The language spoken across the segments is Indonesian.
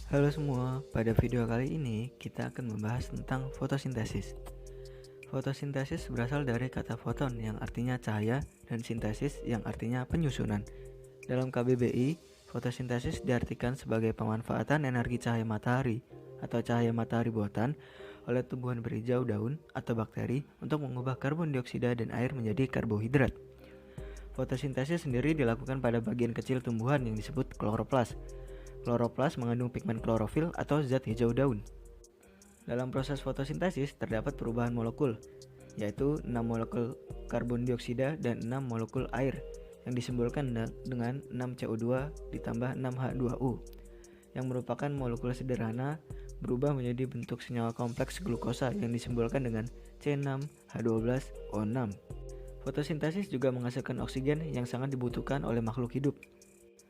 Halo semua, pada video kali ini kita akan membahas tentang fotosintesis. Fotosintesis berasal dari kata foton yang artinya cahaya dan sintesis yang artinya penyusunan. Dalam KBBI, fotosintesis diartikan sebagai pemanfaatan energi cahaya matahari atau cahaya matahari buatan oleh tumbuhan berijau daun atau bakteri untuk mengubah karbon dioksida dan air menjadi karbohidrat. Fotosintesis sendiri dilakukan pada bagian kecil tumbuhan yang disebut kloroplas. Kloroplas mengandung pigmen klorofil atau zat hijau daun. Dalam proses fotosintesis terdapat perubahan molekul, yaitu 6 molekul karbon dioksida dan 6 molekul air yang disimbolkan dengan 6 CO2 ditambah 6 H2O, yang merupakan molekul sederhana berubah menjadi bentuk senyawa kompleks glukosa yang disimbolkan dengan C6H12O6. Fotosintesis juga menghasilkan oksigen yang sangat dibutuhkan oleh makhluk hidup.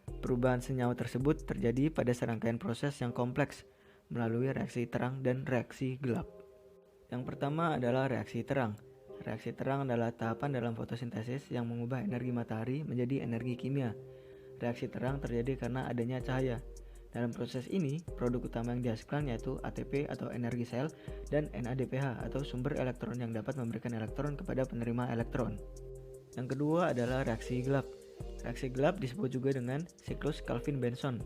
Perubahan senyawa tersebut terjadi pada serangkaian proses yang kompleks melalui reaksi terang dan reaksi gelap. Yang pertama adalah reaksi terang. Reaksi terang adalah tahapan dalam fotosintesis yang mengubah energi matahari menjadi energi kimia. Reaksi terang terjadi karena adanya cahaya. Dalam proses ini, produk utama yang dihasilkan yaitu ATP atau energi sel dan NADPH atau sumber elektron yang dapat memberikan elektron kepada penerima elektron. Yang kedua adalah reaksi gelap. Reaksi gelap disebut juga dengan siklus Calvin-Benson.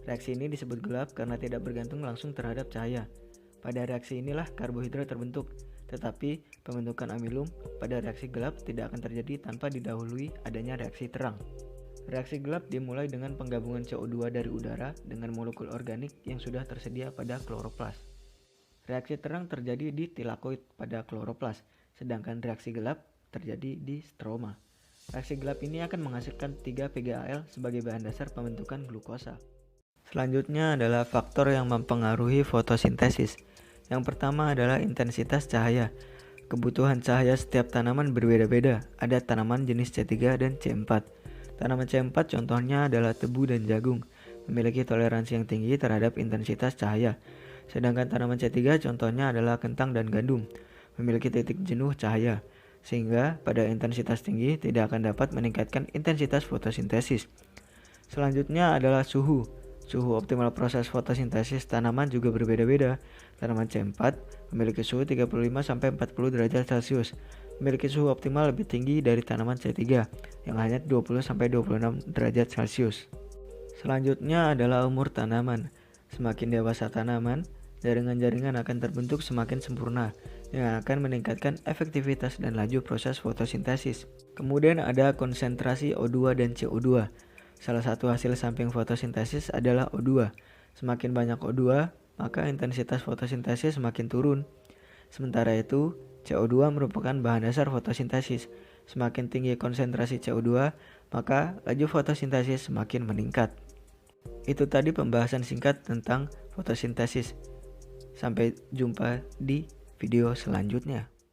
Reaksi ini disebut gelap karena tidak bergantung langsung terhadap cahaya. Pada reaksi inilah karbohidrat terbentuk, tetapi pembentukan amilum pada reaksi gelap tidak akan terjadi tanpa didahului adanya reaksi terang. Reaksi gelap dimulai dengan penggabungan CO2 dari udara dengan molekul organik yang sudah tersedia pada kloroplas. Reaksi terang terjadi di tilakoid pada kloroplas, sedangkan reaksi gelap terjadi di stroma. Reaksi gelap ini akan menghasilkan 3 PgAl sebagai bahan dasar pembentukan glukosa. Selanjutnya adalah faktor yang mempengaruhi fotosintesis. Yang pertama adalah intensitas cahaya. Kebutuhan cahaya setiap tanaman berbeda-beda. Ada tanaman jenis C3 dan C4. Tanaman C4 contohnya adalah tebu dan jagung, memiliki toleransi yang tinggi terhadap intensitas cahaya. Sedangkan tanaman C3 contohnya adalah kentang dan gandum, memiliki titik jenuh cahaya, sehingga pada intensitas tinggi tidak akan dapat meningkatkan intensitas fotosintesis. Selanjutnya adalah suhu. Suhu optimal proses fotosintesis tanaman juga berbeda-beda. Tanaman C4 memiliki suhu 35-40 derajat Celcius, memiliki suhu optimal lebih tinggi dari tanaman C3 yang hanya 20-26 derajat Celcius. Selanjutnya adalah umur tanaman. Semakin dewasa tanaman, jaringan-jaringan akan terbentuk semakin sempurna yang akan meningkatkan efektivitas dan laju proses fotosintesis. Kemudian ada konsentrasi O2 dan CO2. Salah satu hasil samping fotosintesis adalah O2. Semakin banyak O2, maka intensitas fotosintesis semakin turun. Sementara itu, CO2 merupakan bahan dasar fotosintesis. Semakin tinggi konsentrasi CO2, maka laju fotosintesis semakin meningkat. Itu tadi pembahasan singkat tentang fotosintesis. Sampai jumpa di video selanjutnya.